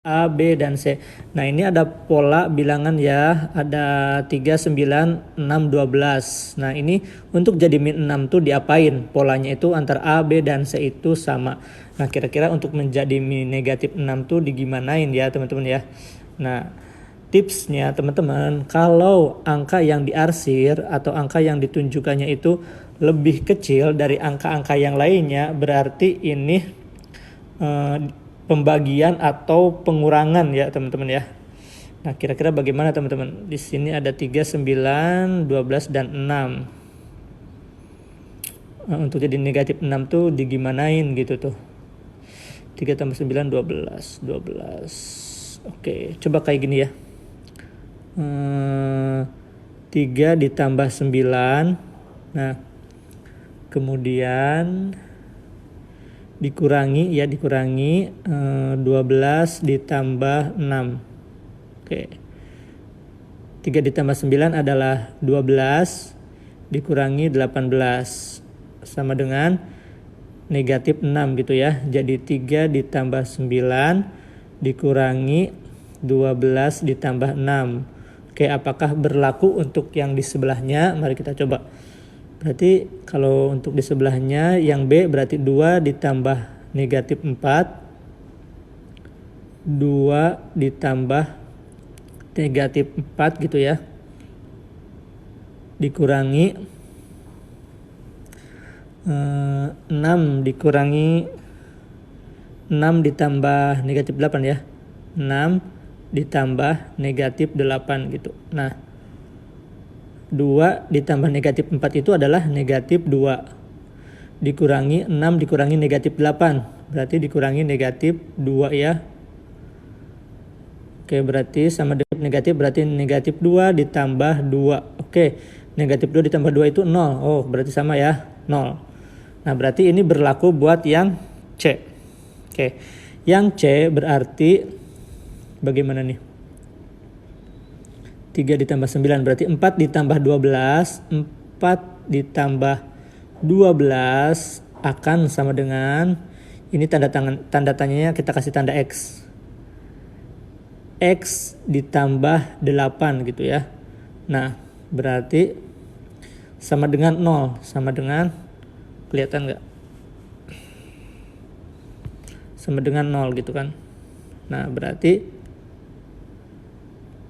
A, B, dan C. Nah, ini ada pola bilangan ya, ada 3, 9, 6, 12. Nah, ini untuk jadi min 6 tuh diapain? Polanya itu antara A, B, dan C itu sama. Nah, kira-kira untuk menjadi min negatif 6 tuh digimanain ya teman-teman ya. Nah, tipsnya teman-teman, kalau angka yang diarsir atau angka yang ditunjukkannya itu lebih kecil dari angka-angka yang lainnya, berarti ini pembagian atau pengurangan ya teman-teman ya. Nah, kira-kira bagaimana teman-teman? Di sini ada 3, 9, 12, dan 6. Untuk jadi negatif 6 tuh digimanain gitu tuh. 3 tambah 9, 12. Oke, coba kayak gini ya. 3 ditambah 9. Nah, kemudian dikurangi 12 ditambah 6. Oke. 3 ditambah 9 adalah 12 dikurangi 18 sama dengan negatif 6 gitu ya. Jadi 3 ditambah 9 dikurangi 12 ditambah 6. Oke, apakah berlaku untuk yang di sebelahnya? Mari kita coba. Berarti kalau untuk di sebelahnya yang B berarti 2 ditambah negatif 4. 2 ditambah negatif 4 gitu ya. Dikurangi 6 dikurangi 6 ditambah negatif 8 ya. 6 ditambah negatif 8 gitu. Nah, 2 ditambah negatif 4 itu adalah negatif 2. Dikurangi 6 dikurangi negatif 8. Berarti dikurangi negatif 2 ya. Oke, berarti sama dengan negatif, berarti negatif 2 ditambah 2. Oke, negatif 2 ditambah 2 itu 0. Oh, berarti sama ya, 0. Nah, berarti ini berlaku buat yang C. Oke, yang C berarti bagaimana nih? 3 ditambah 9 berarti 4 ditambah 12. 4 ditambah 12 akan sama dengan, ini tanda tanyanya kita kasih tanda X. X ditambah 8 gitu ya. Nah, berarti sama dengan 0. Sama dengan, kelihatan nggak? Sama dengan 0 gitu kan. Nah, berarti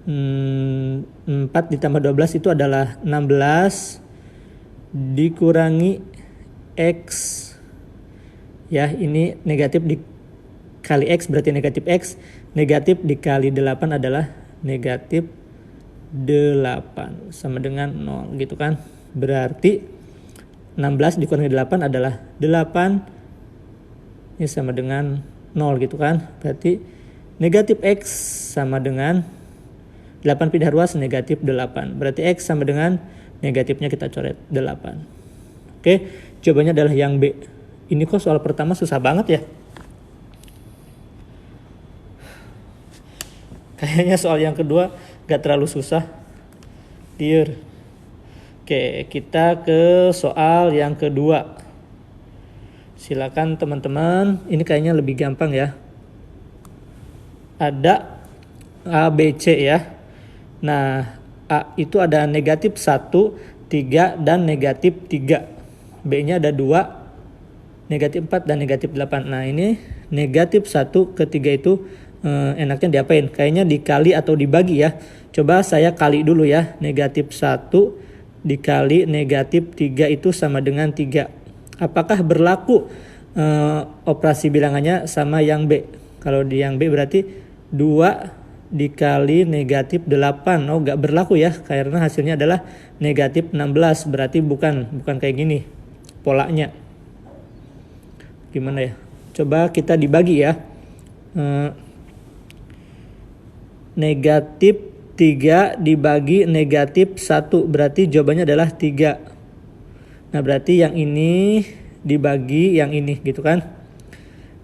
4 ditambah 12 itu adalah 16 dikurangi X. Ya, ini negatif dikali X berarti negatif X. Negatif dikali 8 adalah negatif 8 sama dengan 0 gitu kan. Berarti 16 dikurangi 8 adalah 8. Ini sama dengan 0 gitu kan. Berarti negatif X sama dengan 8 pindah ruas negatif 8. Berarti X sama dengan negatifnya kita coret 8. Oke, jawabannya adalah yang B. Ini kok soal pertama susah banget ya. Kayaknya soal yang kedua gak terlalu susah. Dear. Oke, kita ke soal yang kedua. Silakan teman-teman, ini kayaknya lebih gampang ya. Ada A, B, C ya. Nah, A itu ada negatif 1, 3, dan negatif 3. B-nya ada 2, negatif 4, dan negatif 8. Nah, ini negatif 1 ke 3 itu enaknya diapain? Kayaknya dikali atau dibagi ya. Coba saya kali dulu ya. Negatif 1 dikali negatif 3 itu sama dengan 3. Apakah berlaku operasi bilangannya sama yang B? Kalau di yang B berarti 2 dikali negatif 8. Oh, gak berlaku ya, karena hasilnya adalah negatif 16. Berarti bukan kayak gini polanya. Gimana ya? Coba kita dibagi ya. Negatif 3 dibagi negatif 1. Berarti jawabannya adalah 3. Nah, berarti yang ini dibagi yang ini gitu kan.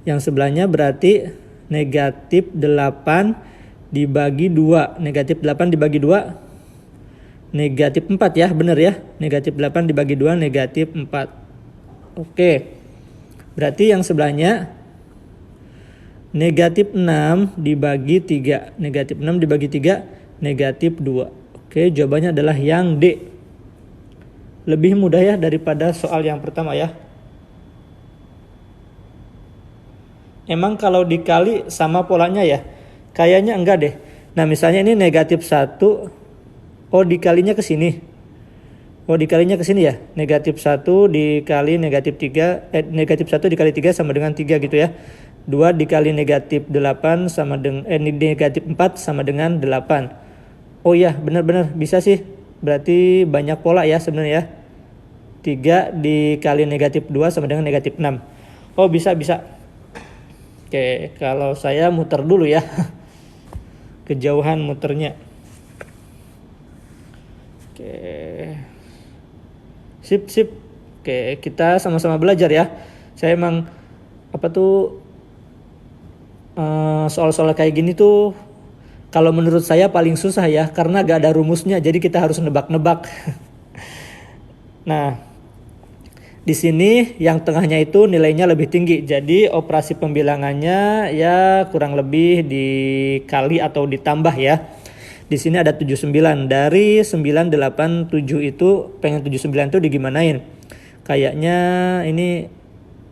Yang sebelahnya berarti negatif 8 dibagi 2. Negatif 8 dibagi 2. Negatif 4 ya, benar ya. Negatif 8 dibagi 2 negatif 4. Oke. Berarti yang sebelahnya Negatif 6 dibagi 3. Negatif 6 dibagi 3, negatif 2. Oke, jawabannya adalah yang D. Lebih mudah ya daripada soal yang pertama ya. Emang kalau dikali sama polanya ya? Kayaknya enggak deh. Nah misalnya ini negatif 1. Oh dikalinya ke sini. Oh dikalinya ke sini ya. Negatif 1 dikali negatif 3. Negatif 1 dikali 3 sama dengan 3 gitu ya. 2 dikali negatif 8 sama dengan negatif 4 sama dengan 8. Oh iya benar-benar bisa sih. Berarti banyak pola ya sebenarnya ya. 3 dikali negatif 2 sama dengan negatif 6. Oh bisa. Oke, kalau saya muter dulu ya. Kejauhan muternya. Oke. Sip. Oke, kita sama-sama belajar ya. Saya emang soal-soal kayak gini tuh kalau menurut saya paling susah ya, karena gak ada rumusnya, jadi kita harus nebak-nebak. Nah, di sini yang tengahnya itu nilainya lebih tinggi, jadi operasi pembilangannya ya kurang lebih dikali atau ditambah ya. Di sini ada 79, dari 9, 8, 7 itu pengen 79 itu digimanain. Kayaknya ini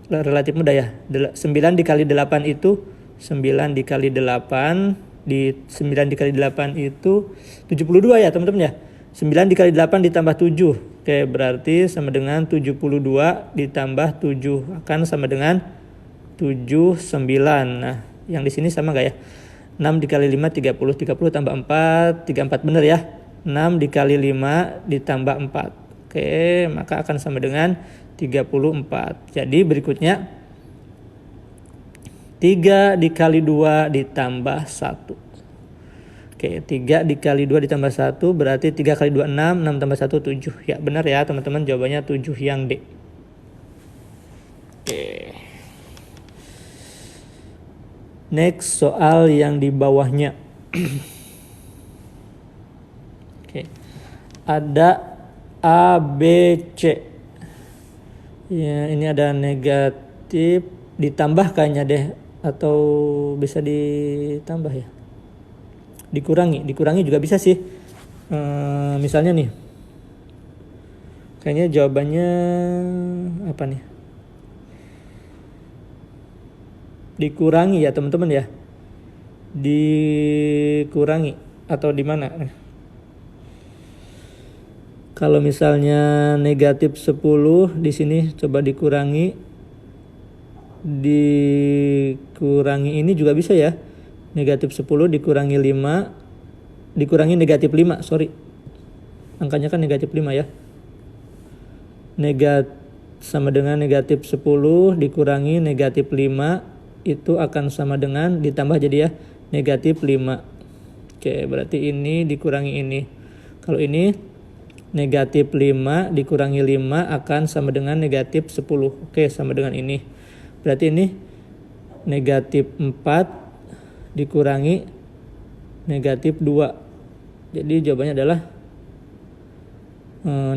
relatif mudah ya. 9 dikali 8 itu 9 dikali 8 9 dikali 8 itu 72 ya teman-teman ya. 9 dikali 8 ditambah 7. Oke, berarti sama dengan 72 ditambah 7 akan sama dengan 79. Nah, yang di sini sama enggak ya? 6 dikali 5 30 tambah 4 34 bener ya. 6 dikali 5 ditambah 4. Oke, maka akan sama dengan 34. Jadi berikutnya 3 dikali 2 ditambah 1. Oke, 3 dikali 2 ditambah 1 berarti 3 kali 2 6, 6 tambah 1 7. Ya benar ya teman-teman, jawabannya 7 yang D. Oke. Next soal yang di bawahnya. Oke. Ada A, B, C. Ya, ini ada negatif ditambah kayaknya deh, atau bisa ditambah ya. Dikurangi juga bisa sih. Misalnya nih. Kayaknya jawabannya apa nih? Dikurangi ya teman-teman ya. Dikurangi atau di mana? Kalau misalnya negatif 10 di sini coba dikurangi. Dikurangi ini juga bisa ya. Negatif 10 dikurangi 5 dikurangi negatif 5, sorry. Angkanya kan negatif 5 ya. Sama dengan negatif 10 dikurangi negatif 5 itu akan sama dengan ditambah jadi ya negatif 5. Oke, berarti ini dikurangi ini. Kalau ini negatif 5 dikurangi 5 akan sama dengan negatif 10. Oke, sama dengan ini. Berarti ini negatif 4 dikurangi negatif 2. Jadi jawabannya adalah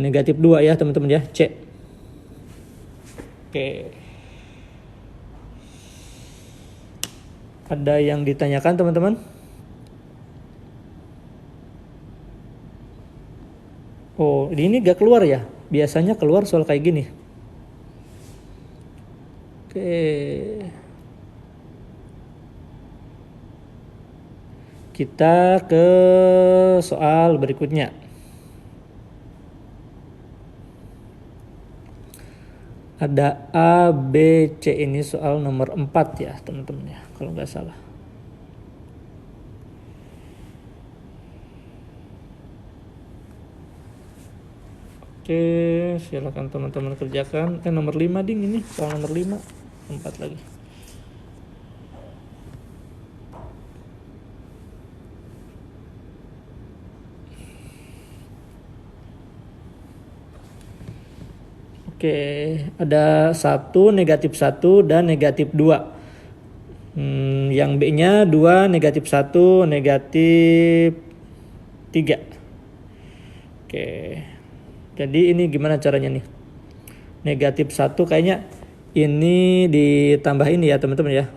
negatif 2 ya teman-teman ya, C. Oke. Ada yang ditanyakan teman-teman? Oh, ini gak keluar ya? Biasanya keluar soal kayak gini. Oke. Kita ke soal berikutnya. Ada A, B, C, ini soal nomor 4 ya teman-teman ya, kalau nggak salah. Oke, silakan teman-teman kerjakan. Nomor 5 ding ini, soal nomor 5. 4 lagi. Oke, ada 1, negatif 1, dan negatif 2. Yang B-nya 2, negatif 1, negatif 3. Oke, jadi ini gimana caranya nih? Negatif 1 kayaknya ini ditambah ini ya teman-teman ya.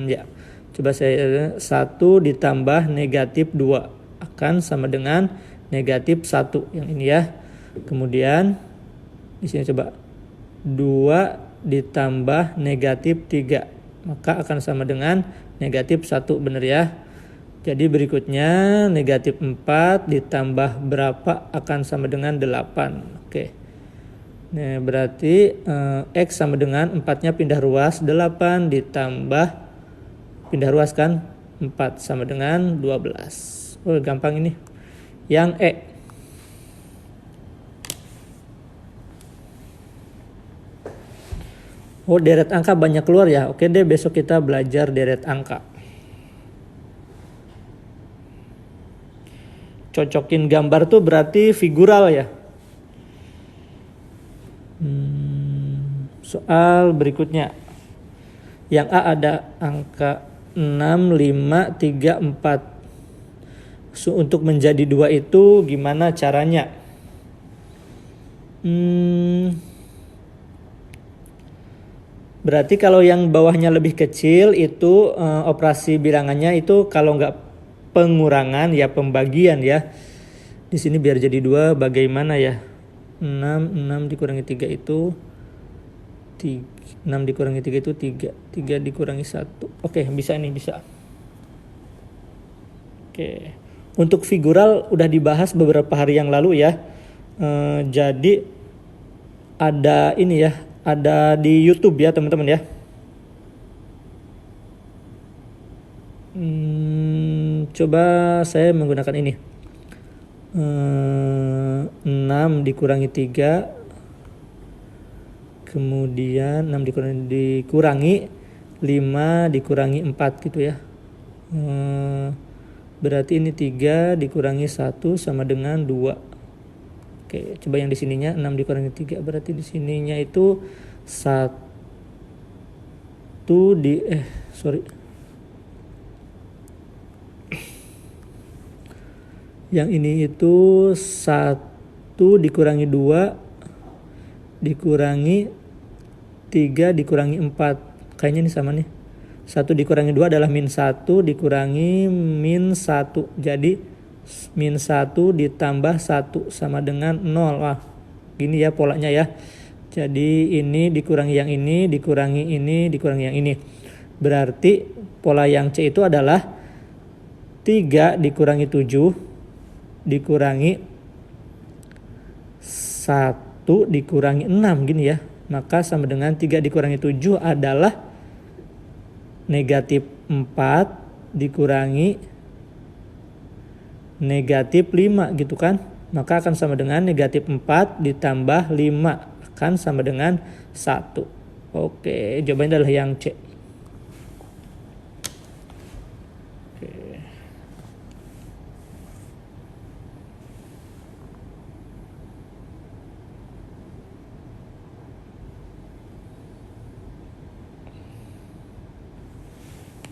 Ya, coba saya 1 ditambah negatif 2 akan sama dengan negatif 1 yang ini ya. Kemudian di sini coba 2 ditambah negatif 3 maka akan sama dengan negatif 1, benar ya. Jadi berikutnya negatif 4 ditambah berapa akan sama dengan 8. Oke. Nah, berarti X sama dengan 4-nya pindah ruas, 8 ditambah pindah ruas kan 4 sama dengan 12. Oh, gampang ini. Yang E. Oh, deret angka banyak keluar ya. Oke deh, besok kita belajar deret angka. Cocokin gambar tuh berarti figural ya. Soal berikutnya. Yang A ada angka 6, 5, 3, 4. So, untuk menjadi 2 itu gimana caranya? Berarti kalau yang bawahnya lebih kecil itu operasi bilangannya itu kalau nggak pengurangan ya pembagian ya. Di sini biar jadi 2 bagaimana ya? 6 dikurangi 3 itu 6 dikurangi 3 itu 3 dikurangi 1. Oke, bisa ini bisa. Oke. Untuk figural udah dibahas beberapa hari yang lalu ya. Jadi ada ini ya, ada di YouTube ya teman-teman ya. Coba saya menggunakan ini. 6 dikurangi 3, kemudian 6 dikurangi 5 dikurangi 4 gitu ya. Berarti ini 3 dikurangi 1 sama dengan 2. Oke, coba yang di sininya 6 dikurangi 3 berarti di sininya itu 1 Yang ini itu 1 dikurangi 2 dikurangi 3 dikurangi 4. Kayaknya ini sama nih. 1 dikurangi 2 adalah min 1 dikurangi min 1. Jadi min 1 ditambah 1 sama dengan 0. Wah, gini ya polanya ya. Jadi ini dikurangi yang ini, dikurangi ini, dikurangi yang ini. Berarti pola yang C itu adalah 3 dikurangi 7 dikurangi 1 dikurangi 6 gini ya. Maka sama dengan 3 dikurangi 7 adalah negatif 4 dikurangi negatif 5 gitu kan. Maka akan sama dengan negatif 4 ditambah 5 akan sama dengan 1. Oke, jawabannya adalah yang C.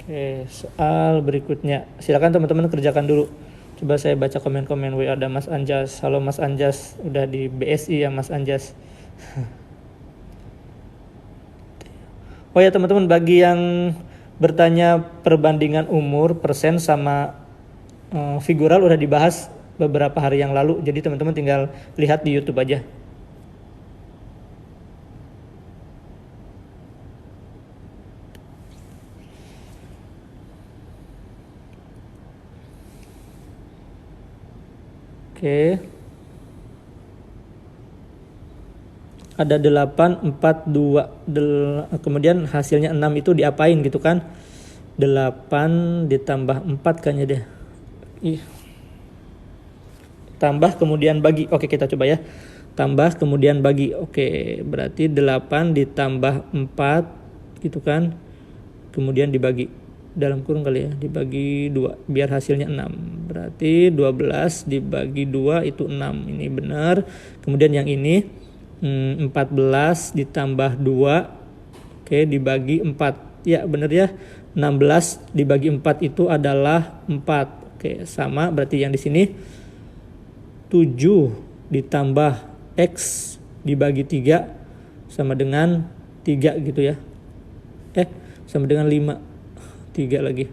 Oke, soal berikutnya. Silakan teman-teman kerjakan dulu. Coba saya baca komen-komen WA. Ada Mas Anjas. Halo Mas Anjas, udah di BSI ya Mas Anjas. Oh ya teman-teman, bagi yang bertanya perbandingan umur, persen sama figural udah dibahas beberapa hari yang lalu. Jadi teman-teman tinggal lihat di YouTube aja. Oke. Ada 8, 4, 2. Kemudian hasilnya 6 itu diapain gitu kan. 8 ditambah 4 kayaknya deh. Tambah kemudian bagi. Oke, kita coba ya. Tambah kemudian bagi. Oke, berarti 8 ditambah 4 gitu kan. Kemudian dibagi. Dalam kurung kali ya, dibagi 2 biar hasilnya 6. Berarti 12 dibagi 2 itu 6. Ini benar. Kemudian yang ini 14 ditambah 2 oke dibagi 4. Ya benar ya. 16 dibagi 4 itu adalah 4. Oke, sama berarti yang di sini 7 ditambah X dibagi 3 sama dengan 3 gitu ya. sama dengan 5. 3 lagi.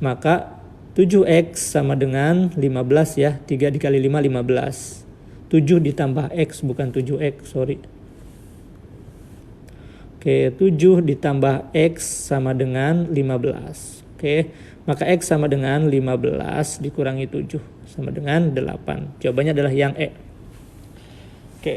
Maka 7x sama dengan 15 ya. 3 dikali 5, 15. 7 ditambah x, bukan 7x, sorry. Oke, 7 ditambah x sama dengan 15. Oke, maka x sama dengan 15 dikurangi 7 sama dengan 8. Jawabannya adalah yang E. Oke.